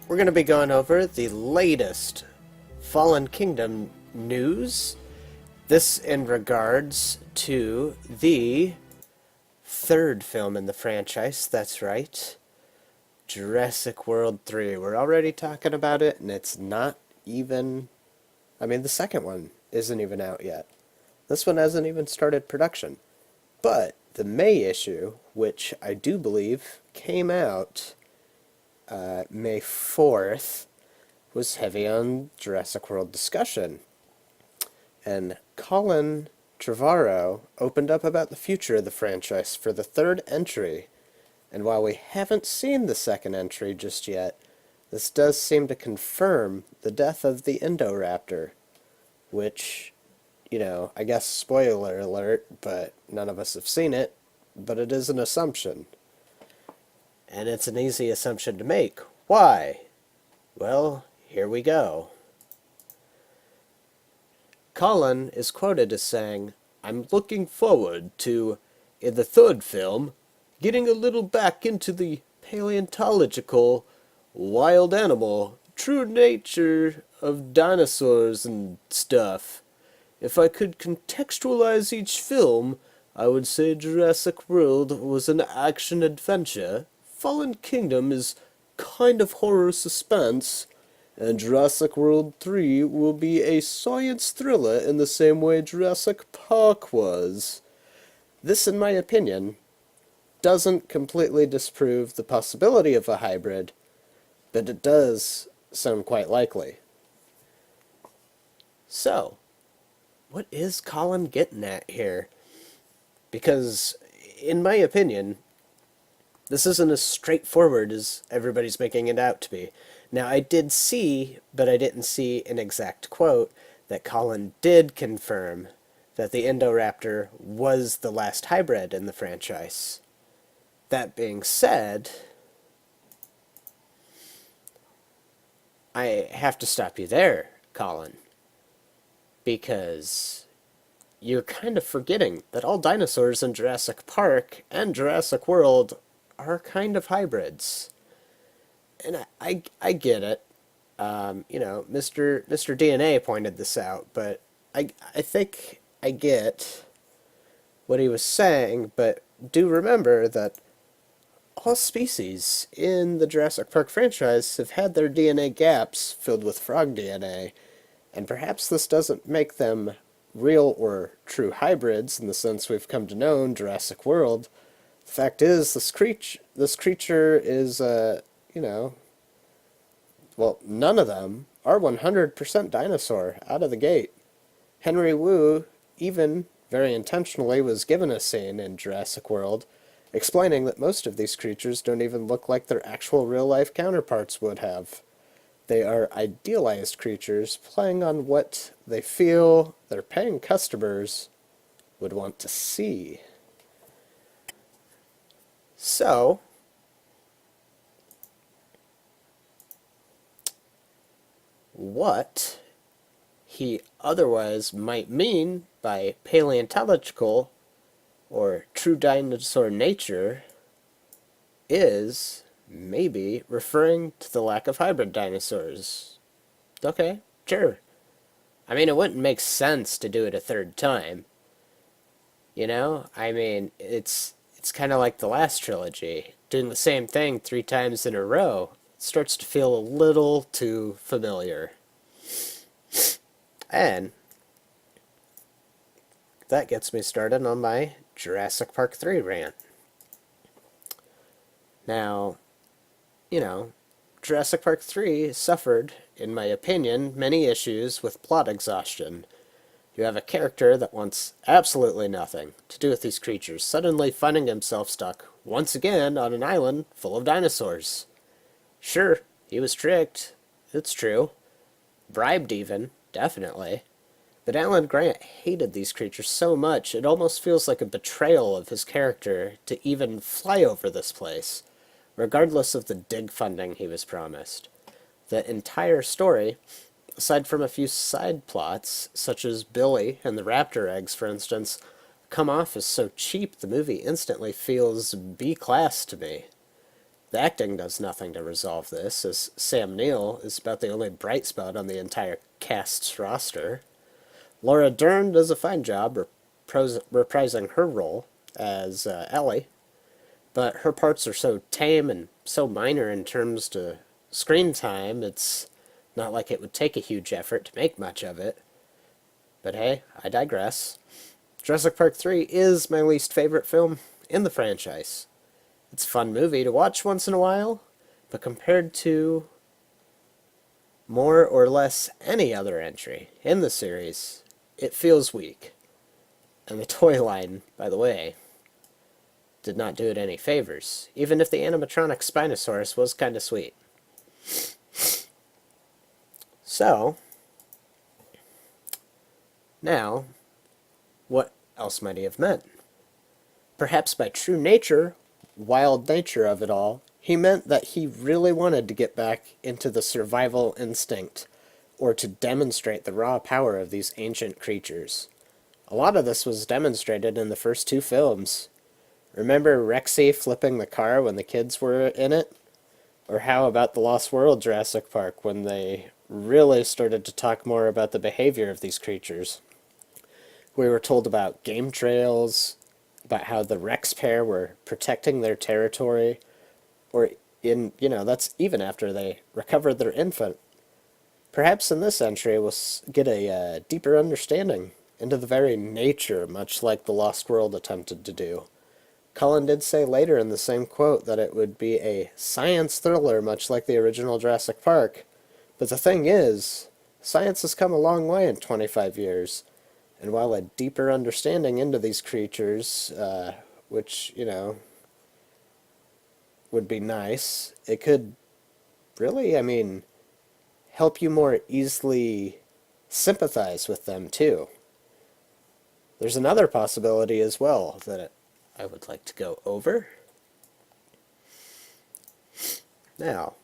We're going to be going over the latest Fallen Kingdom news. This in regards to the third film in the franchise, that's right, Jurassic World 3. We're already talking about it, and it's not even... the second one isn't even out yet. This one hasn't even started production. But the May issue, which I do believe came out May 4th, was heavy on Jurassic World discussion. And Colin Trevorrow opened up about the future of the franchise for the third entry. And while we haven't seen the second entry just yet, this does seem to confirm the death of the Indoraptor, which, I guess spoiler alert, but none of us have seen it, but it is an assumption. And it's an easy assumption to make. Why? Well, here we go. Colin is quoted as saying, "I'm looking forward to, in the third film, getting a little back into the paleontological, wild animal, true nature of dinosaurs and stuff. If I could contextualize each film, I would say Jurassic World was an action-adventure, Fallen Kingdom is kind of horror suspense, and Jurassic World 3 will be a science thriller in the same way Jurassic Park was." This, in my opinion, doesn't completely disprove the possibility of a hybrid, but it does sound quite likely. So, what is Colin getting at here? Because, in my opinion, this isn't as straightforward as everybody's making it out to be. Now, I did see, but I didn't see an exact quote, that Colin did confirm that the Indoraptor was the last hybrid in the franchise. That being said, I have to stop you there, Colin, because you're kind of forgetting that all dinosaurs in Jurassic Park and Jurassic World are kind of hybrids. And I get it. Mr. DNA pointed this out, but I think I get what he was saying, but do remember that all species in the Jurassic Park franchise have had their DNA gaps filled with frog DNA, and perhaps this doesn't make them real or true hybrids in the sense we've come to know in Jurassic World. The fact is, this creature is, none of them are 100% dinosaur out of the gate. Henry Wu, even very intentionally, was given a scene in Jurassic World explaining that most of these creatures don't even look like their actual real-life counterparts would have. They are idealized creatures playing on what they feel their paying customers would want to see. So, what he otherwise might mean by paleontological or true dinosaur nature is maybe referring to the lack of hybrid dinosaurs. Okay, sure. It wouldn't make sense to do it a third time. It's kind of like the last trilogy. Doing the same thing 3 times in a row starts to feel a little too familiar. And that gets me started on my Jurassic Park 3 rant. Now, Jurassic Park 3 suffered, in my opinion, many issues with plot exhaustion. You have a character that wants absolutely nothing to do with these creatures, suddenly finding himself stuck once again on an island full of dinosaurs. Sure, he was tricked, it's true. Bribed even, definitely. But Alan Grant hated these creatures so much, it almost feels like a betrayal of his character to even fly over this place, regardless of the dig funding he was promised. The entire story, aside from a few side plots, such as Billy and the raptor eggs, for instance, come off as so cheap the movie instantly feels B-class to me. The acting does nothing to resolve this, as Sam Neill is about the only bright spot on the entire cast's roster. Laura Dern does a fine job reprising her role as Ellie, but her parts are so tame and so minor in terms to screen time, it's not like it would take a huge effort to make much of it. But hey, I digress. Jurassic Park 3 is my least favorite film in the franchise. It's a fun movie to watch once in a while, but compared to more or less any other entry in the series, it feels weak. And the toy line, by the way, did not do it any favors, even if the animatronic Spinosaurus was kind of sweet. So, now, what else might he have meant? Perhaps by true nature, wild nature of it all, he meant that he really wanted to get back into the survival instinct, or to demonstrate the raw power of these ancient creatures. A lot of this was demonstrated in the first two films. Remember Rexy flipping the car when the kids were in it? Or how about the Lost World Jurassic Park when they really started to talk more about the behavior of these creatures? We were told about game trails, about how the Rex pair were protecting their territory, or that's even after they recovered their infant. Perhaps in this entry we'll get a deeper understanding into the very nature, much like the Lost World attempted to do. Colin did say later in the same quote that it would be a science thriller much like the original Jurassic Park. But the thing is, science has come a long way in 25 years. And while a deeper understanding into these creatures, which, would be nice, it could really, help you more easily sympathize with them too. There's another possibility as well that I would like to go over. Now,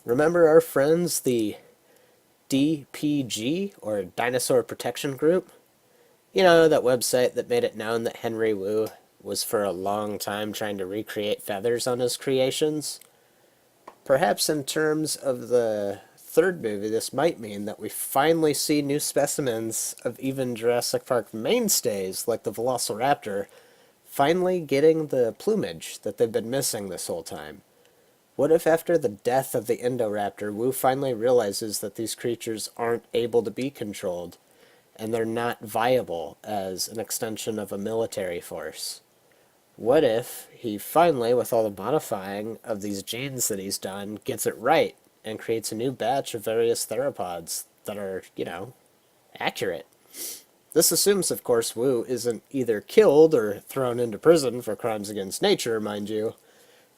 remember our friends, the DPG, or Dinosaur Protection Group? You know, that website that made it known that Henry Wu was for a long time trying to recreate feathers on his creations? Perhaps in terms of the third movie, this might mean that we finally see new specimens of even Jurassic Park mainstays, like the Velociraptor, finally getting the plumage that they've been missing this whole time. What if after the death of the Indoraptor, Wu finally realizes that these creatures aren't able to be controlled, and they're not viable as an extension of a military force? What if he finally, with all the modifying of these genes that he's done, gets it right and creates a new batch of various theropods that are, accurate? This assumes, of course, Wu isn't either killed or thrown into prison for crimes against nature, mind you,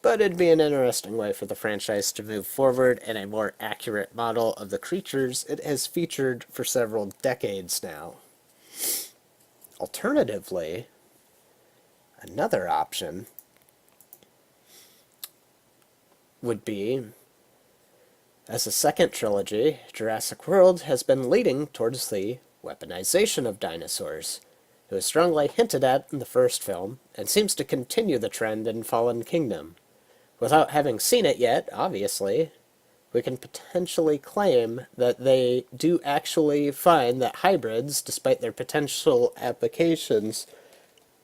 but it'd be an interesting way for the franchise to move forward in a more accurate model of the creatures it has featured for several decades now. Alternatively, another option would be, as a second trilogy, Jurassic World has been leading towards the weaponization of dinosaurs. It was strongly hinted at in the first film, and seems to continue the trend in Fallen Kingdom. Without having seen it yet, obviously, we can potentially claim that they do actually find that hybrids, despite their potential applications,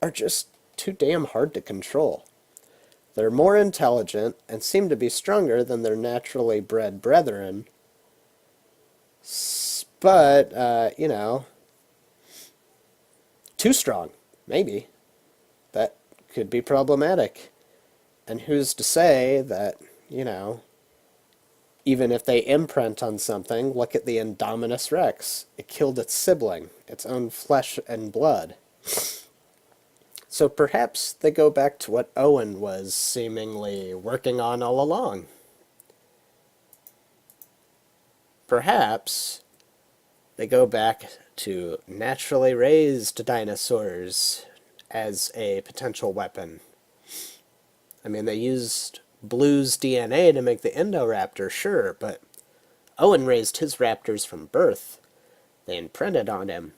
are just too damn hard to control. They're more intelligent and seem to be stronger than their naturally bred brethren, but, too strong, maybe. That could be problematic. And who's to say that, even if they imprint on something, look at the Indominus Rex. It killed its sibling, its own flesh and blood. So perhaps they go back to what Owen was seemingly working on all along. Perhaps they go back to naturally raised dinosaurs as a potential weapon. They used Blue's DNA to make the Indoraptor, sure, but Owen raised his raptors from birth. They imprinted on him.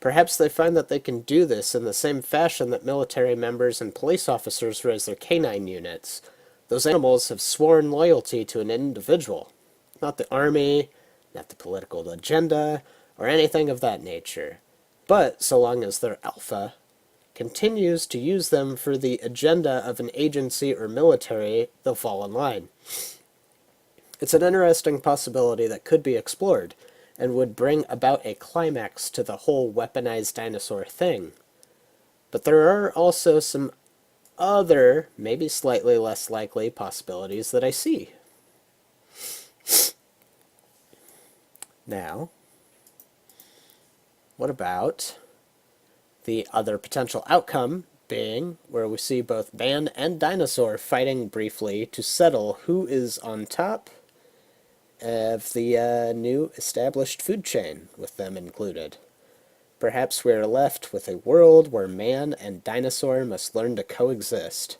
Perhaps they find that they can do this in the same fashion that military members and police officers raise their canine units. Those animals have sworn loyalty to an individual, not the army, not the political agenda, or anything of that nature. But so long as their alpha continues to use them for the agenda of an agency or military, they'll fall in line. It's an interesting possibility that could be explored, and would bring about a climax to the whole weaponized dinosaur thing. But there are also some other, maybe slightly less likely possibilities that I see. Now, what about the other potential outcome being where we see both man and dinosaur fighting briefly to settle who is on top of the new established food chain, with them included. Perhaps we are left with a world where man and dinosaur must learn to coexist.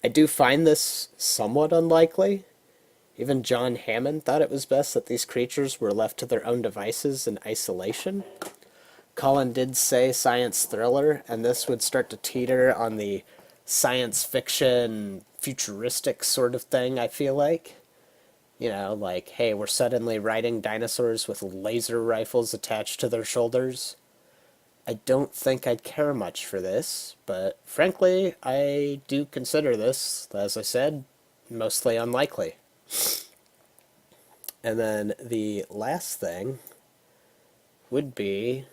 I do find this somewhat unlikely. Even John Hammond thought it was best that these creatures were left to their own devices in isolation. Colin did say science thriller, and this would start to teeter on the science fiction, futuristic sort of thing, I feel like. You know, like, hey, we're suddenly riding dinosaurs with laser rifles attached to their shoulders. I don't think I'd care much for this, but frankly, I do consider this, as I said, mostly unlikely. And then the last thing would be...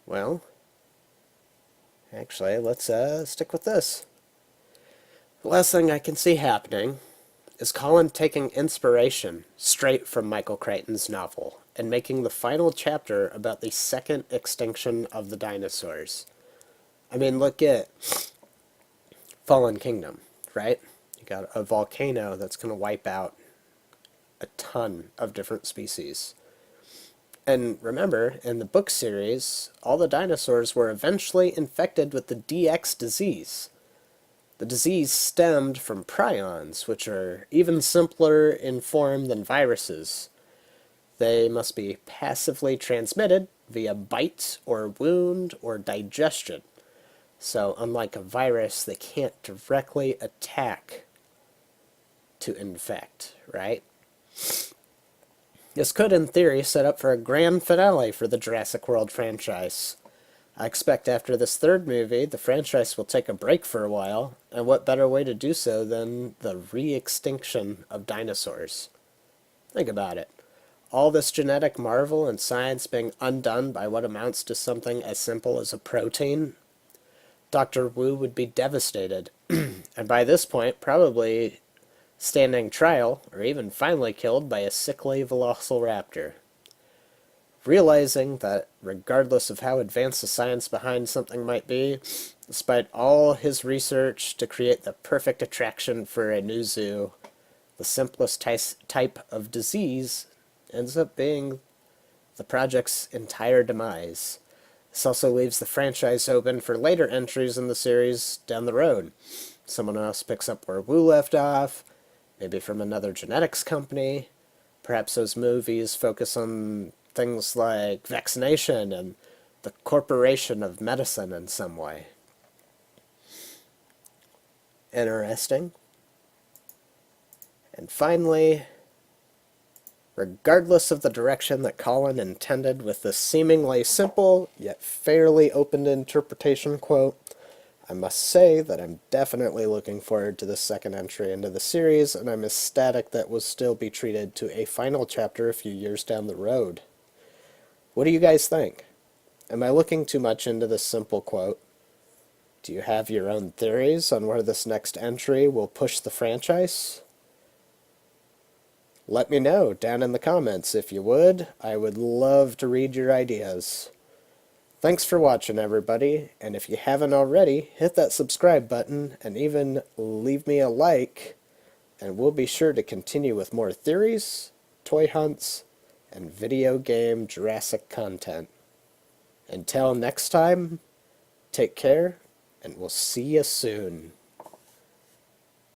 Well, actually, let's stick with this. The last thing I can see happening is Colin taking inspiration straight from Michael Crichton's novel and making the final chapter about the second extinction of the dinosaurs. I mean, look at Fallen Kingdom, right? You got a volcano that's going to wipe out a ton of different species. And remember, in the book series, all the dinosaurs were eventually infected with the DX disease. The disease stemmed from prions, which are even simpler in form than viruses. They must be passively transmitted via bite or wound or digestion. So unlike a virus, they can't directly attack to infect, right? This could, in theory, set up for a grand finale for the Jurassic World franchise. I expect after this third movie, the franchise will take a break for a while, and what better way to do so than the re-extinction of dinosaurs? Think about it. All this genetic marvel and science being undone by what amounts to something as simple as a protein? Dr. Wu would be devastated, and by this point, probably standing trial, or even finally killed by a sickly velociraptor. Realizing that, regardless of how advanced the science behind something might be, despite all his research to create the perfect attraction for a new zoo, the simplest type of disease ends up being the project's entire demise. This also leaves the franchise open for later entries in the series down the road. Someone else picks up where Wu left off, maybe from another genetics company. Perhaps those movies focus on things like vaccination and the corporation of medicine in some way. Interesting. And finally, regardless of the direction that Colin intended with this seemingly simple yet fairly open to interpretation quote, I must say that I'm definitely looking forward to the second entry into the series, and I'm ecstatic that will still be treated to a final chapter a few years down the road. What do you guys think? Am I looking too much into this simple quote? Do you have your own theories on where this next entry will push the franchise? Let me know down in the comments if you would. I would love to read your ideas. Thanks for watching, everybody, and if you haven't already, hit that subscribe button and even leave me a like, and we'll be sure to continue with more theories, toy hunts, and video game Jurassic content. Until next time, take care, and we'll see you soon.